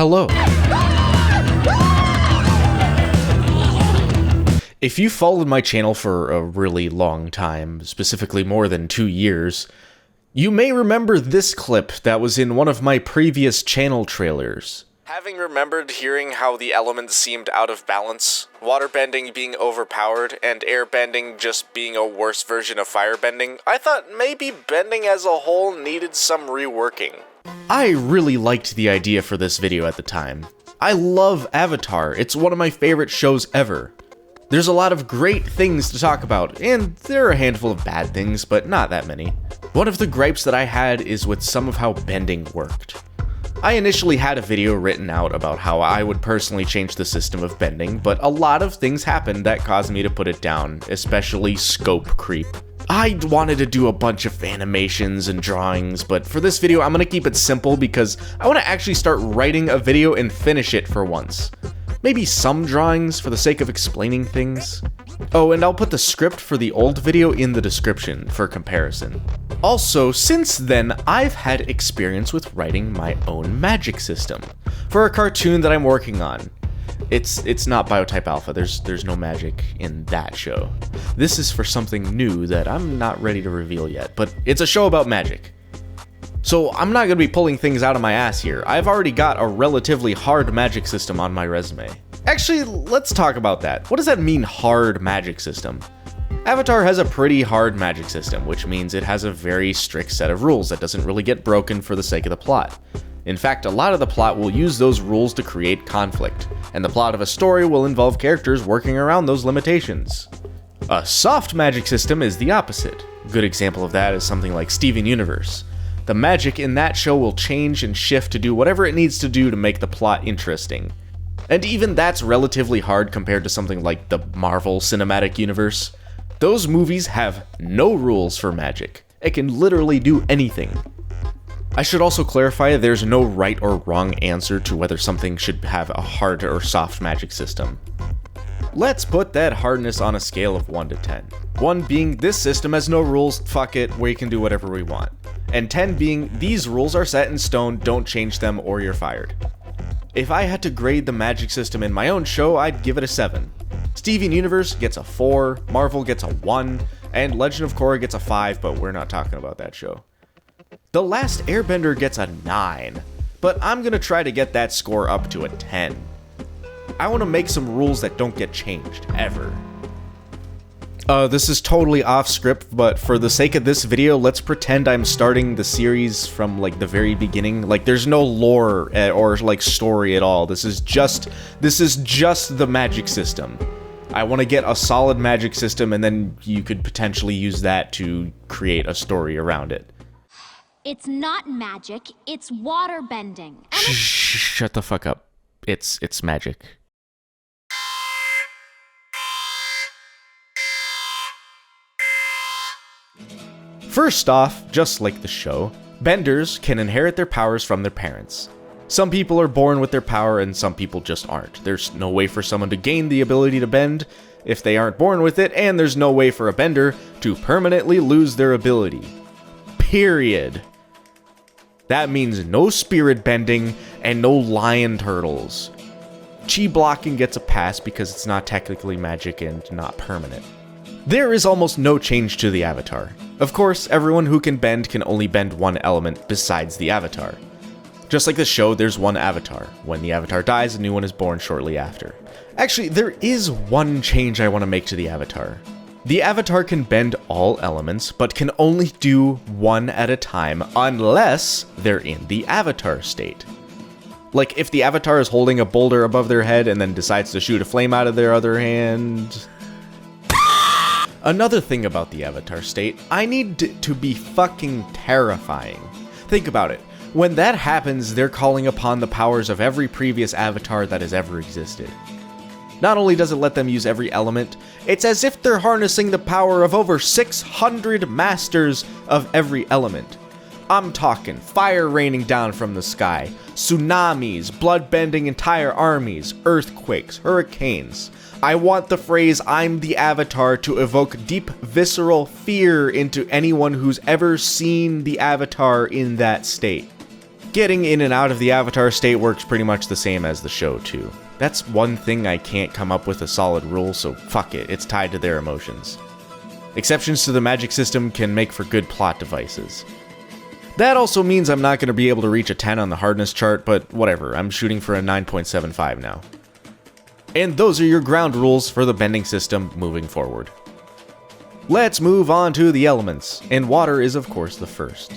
Hello. If you followed my channel for a really long time, specifically more than 2 years, you may remember this clip that was in one of my previous channel trailers. Having remembered hearing how the elements seemed out of balance, water bending being overpowered, and air bending just being a worse version of fire bending, I thought maybe bending as a whole needed some reworking. I really liked the idea for this video at the time. I love Avatar, it's one of my favorite shows ever. There's a lot of great things to talk about, and there are a handful of bad things, but not that many. One of the gripes that I had is with some of how bending worked. I initially had a video written out about how I would personally change the system of bending, but a lot of things happened that caused me to put it down, especially scope creep. I wanted to do a bunch of animations and drawings, but for this video I'm gonna keep it simple because I want to actually start writing a video and finish it for once. Maybe some drawings for the sake of explaining things. Oh, and I'll put the script for the old video in the description for comparison. Also, since then, I've had experience with writing my own magic system for a cartoon that I'm working on. It's not Biotype Alpha, there's no magic in that show. This is for something new that I'm not ready to reveal yet, but it's a show about magic. So I'm not going to be pulling things out of my ass here. I've already got a relatively hard magic system on my resume. Actually, let's talk about that. What does that mean, hard magic system? Avatar has a pretty hard magic system, which means it has a very strict set of rules that doesn't really get broken for the sake of the plot. In fact, a lot of the plot will use those rules to create conflict, and the plot of a story will involve characters working around those limitations. A soft magic system is the opposite. A good example of that is something like Steven Universe. The magic in that show will change and shift to do whatever it needs to do to make the plot interesting. And even that's relatively hard compared to something like the Marvel Cinematic Universe. Those movies have no rules for magic. It can literally do anything. I should also clarify there's no right or wrong answer to whether something should have a hard or soft magic system. Let's put that hardness on a scale of 1 to 10. 1 being, this system has no rules, fuck it, we can do whatever we want. And 10 being, these rules are set in stone, don't change them or you're fired. If I had to grade the magic system in my own show, I'd give it a 7. Steven Universe gets a 4, Marvel gets a 1, and Legend of Korra gets a 5, but we're not talking about that show. The Last Airbender gets a 9, but I'm gonna try to get that score up to a 10. I want to make some rules that don't get changed, ever. This is totally off script, but for the sake of this video, let's pretend I'm starting the series from, like, the very beginning. Like, there's no lore or, like, story at all. This is just the magic system. I want to get a solid magic system, and then you could potentially use that to create a story around it. It's not magic, it's water bending. Shut the fuck up. It's magic. First off, just like the show, benders can inherit their powers from their parents. Some people are born with their power and some people just aren't. There's no way for someone to gain the ability to bend if they aren't born with it, and there's no way for a bender to permanently lose their ability. Period. That means no spirit bending and no lion turtles. Chi blocking gets a pass because it's not technically magic and not permanent. There is almost no change to the avatar. Of course, everyone who can bend can only bend one element besides the avatar. Just like the show, there's one avatar. When the avatar dies, a new one is born shortly after. Actually, there is one change I want to make to the avatar. The avatar can bend all elements, but can only do one at a time unless they're in the avatar state. Like, if the avatar is holding a boulder above their head and then decides to shoot a flame out of their other hand... Another thing about the avatar state, I need it to be fucking terrifying. Think about it. When that happens, they're calling upon the powers of every previous avatar that has ever existed. Not only does it let them use every element, it's as if they're harnessing the power of over 600 masters of every element. I'm talking fire raining down from the sky, tsunamis, blood-bending entire armies, earthquakes, hurricanes. I want the phrase, "I'm the Avatar," to evoke deep, visceral fear into anyone who's ever seen the Avatar in that state. Getting in and out of the avatar state works pretty much the same as the show too. That's one thing I can't come up with a solid rule, so fuck it, it's tied to their emotions. Exceptions to the magic system can make for good plot devices. That also means I'm not going to be able to reach a 10 on the hardness chart, but whatever, I'm shooting for a 9.75 now. And those are your ground rules for the bending system moving forward. Let's move on to the elements, and water is of course the first.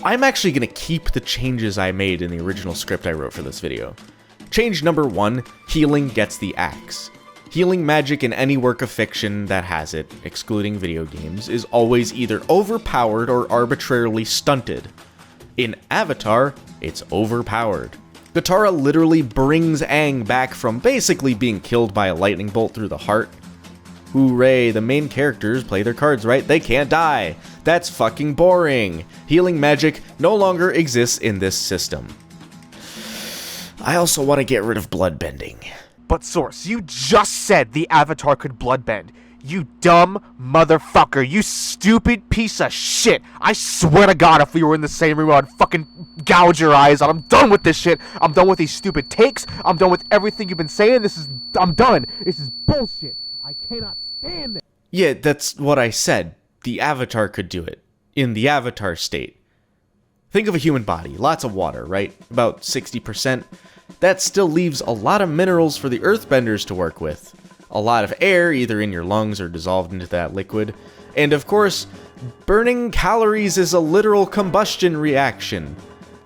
I'm actually going to keep the changes I made in the original script I wrote for this video. Change number 1, healing gets the axe. Healing magic in any work of fiction that has it, excluding video games, is always either overpowered or arbitrarily stunted. In Avatar, it's overpowered. Katara literally brings Aang back from basically being killed by a lightning bolt through the heart. Hooray, the main characters play their cards right, they can't die. That's fucking boring. Healing magic no longer exists in this system. I also want to get rid of blood bending. But Source, you just said the Avatar could bloodbend. You dumb motherfucker. You stupid piece of shit. I swear to God, if we were in the same room, I'd fucking gouge your eyes out. I'm done with this shit. I'm done with these stupid takes. I'm done with everything you've been saying. I'm done. This is bullshit. I cannot stand this. Yeah, that's what I said. The Avatar could do it. In the Avatar state. Think of a human body. Lots of water, right? About 60%. That still leaves a lot of minerals for the earthbenders to work with. A lot of air, either in your lungs or dissolved into that liquid. And of course, burning calories is a literal combustion reaction.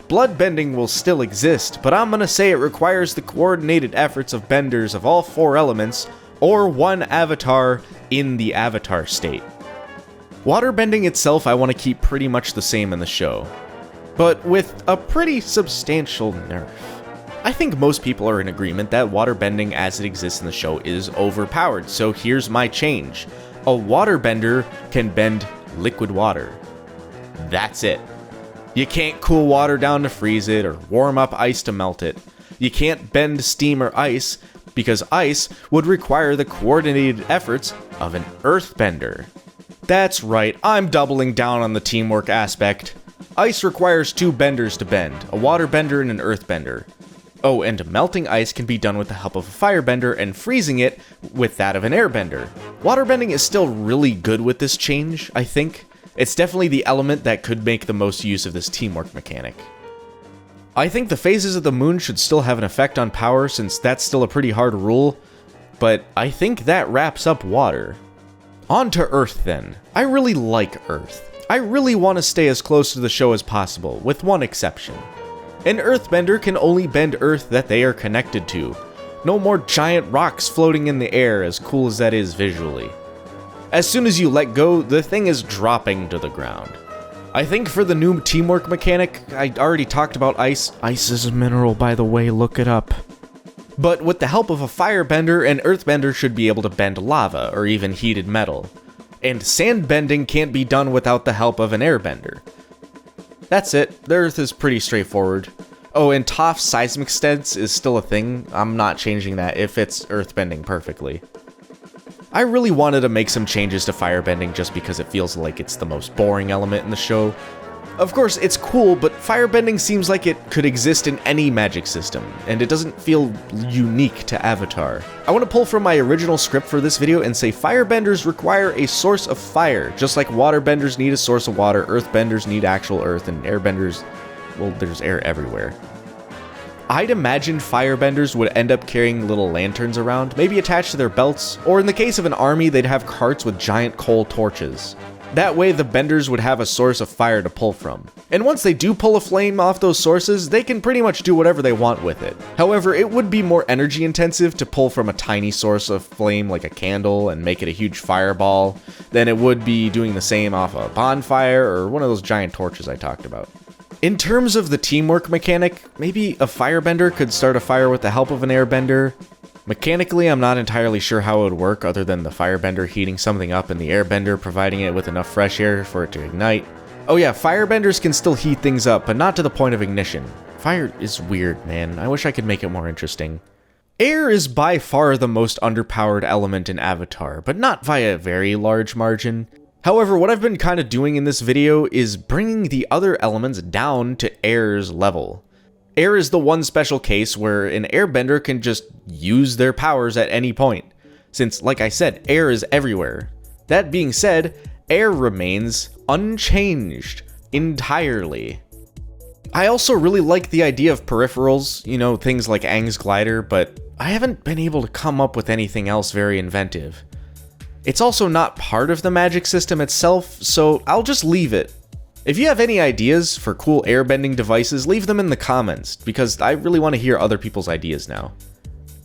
Bloodbending will still exist, but I'm gonna say it requires the coordinated efforts of benders of all 4 elements, or one avatar in the Avatar state. Waterbending itself I want to keep pretty much the same in the show, but with a pretty substantial nerf. I think most people are in agreement that waterbending as it exists in the show is overpowered, so here's my change. A waterbender can bend liquid water. That's it. You can't cool water down to freeze it or warm up ice to melt it. You can't bend steam or ice because ice would require the coordinated efforts of an earthbender. That's right, I'm doubling down on the teamwork aspect. Ice requires 2 benders to bend, a waterbender and an earthbender. Oh, and melting ice can be done with the help of a firebender and freezing it with that of an airbender. Waterbending is still really good with this change, I think. It's definitely the element that could make the most use of this teamwork mechanic. I think the phases of the moon should still have an effect on power since that's still a pretty hard rule, but I think that wraps up water. On to Earth then. I really like Earth. I really want to stay as close to the show as possible, with one exception. An earthbender can only bend earth that they are connected to. No more giant rocks floating in the air, as cool as that is visually. As soon as you let go, the thing is dropping to the ground. I think for the new teamwork mechanic, I already talked about ice. Ice is a mineral, by the way, look it up. But with the help of a firebender, an earthbender should be able to bend lava, or even heated metal. And sand bending can't be done without the help of an airbender. That's it, the Earth is pretty straightforward. Oh, and Toph's seismic stance is still a thing. I'm not changing that, it fits earthbending perfectly. I really wanted to make some changes to firebending just because it feels like it's the most boring element in the show. Of course, it's cool, but firebending seems like it could exist in any magic system, and it doesn't feel unique to Avatar. I want to pull from my original script for this video and say firebenders require a source of fire, just like waterbenders need a source of water, earthbenders need actual earth, and airbenders, well, there's air everywhere. I'd imagine firebenders would end up carrying little lanterns around, maybe attached to their belts, or in the case of an army, they'd have carts with giant coal torches. That way, the benders would have a source of fire to pull from. And once they do pull a flame off those sources, they can pretty much do whatever they want with it. However, it would be more energy intensive to pull from a tiny source of flame like a candle and make it a huge fireball than it would be doing the same off a bonfire or one of those giant torches I talked about. In terms of the teamwork mechanic, maybe a firebender could start a fire with the help of an airbender. Mechanically, I'm not entirely sure how it would work other than the firebender heating something up and the airbender providing it with enough fresh air for it to ignite. Oh yeah, firebenders can still heat things up, but not to the point of ignition. Fire is weird, man. I wish I could make it more interesting. Air is by far the most underpowered element in Avatar, but not by a very large margin. However, what I've been kind of doing in this video is bringing the other elements down to air's level. Air is the one special case where an airbender can just use their powers at any point, since, like I said, air is everywhere. That being said, air remains unchanged entirely. I also really like the idea of peripherals, you know, things like Aang's glider, but I haven't been able to come up with anything else very inventive. It's also not part of the magic system itself, so I'll just leave it. If you have any ideas for cool airbending devices, leave them in the comments, because I really want to hear other people's ideas now.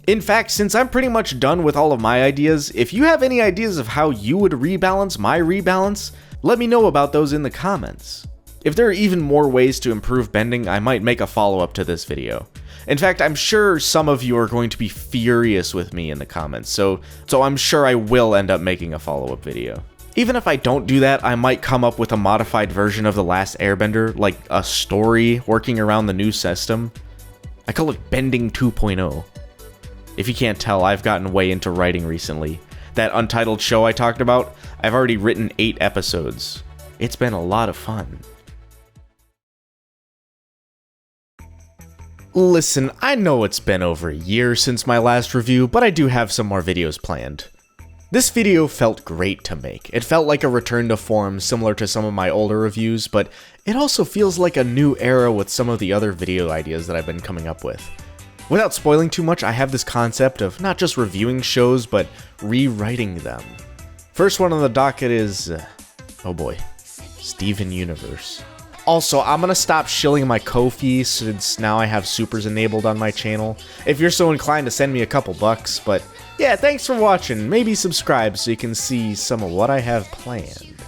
In fact, since I'm pretty much done with all of my ideas, if you have any ideas of how you would rebalance my rebalance, let me know about those in the comments. If there are even more ways to improve bending, I might make a follow-up to this video. In fact, I'm sure some of you are going to be furious with me in the comments, so I'm sure I will end up making a follow-up video. Even if I don't do that, I might come up with a modified version of The Last Airbender, like a story working around the new system. I call it Bending 2.0. If you can't tell, I've gotten way into writing recently. That Untitled show I talked about, I've already written 8 episodes. It's been a lot of fun. Listen, I know it's been over a year since my last review, but I do have some more videos planned. This video felt great to make. It felt like a return to form similar to some of my older reviews, but it also feels like a new era with some of the other video ideas that I've been coming up with. Without spoiling too much, I have this concept of not just reviewing shows, but rewriting them. First one on the docket is, oh boy, Steven Universe. Also, I'm gonna stop shilling my Ko-fi since now I have supers enabled on my channel. If you're so inclined to send me a couple bucks, but yeah, thanks for watching. Maybe subscribe so you can see some of what I have planned.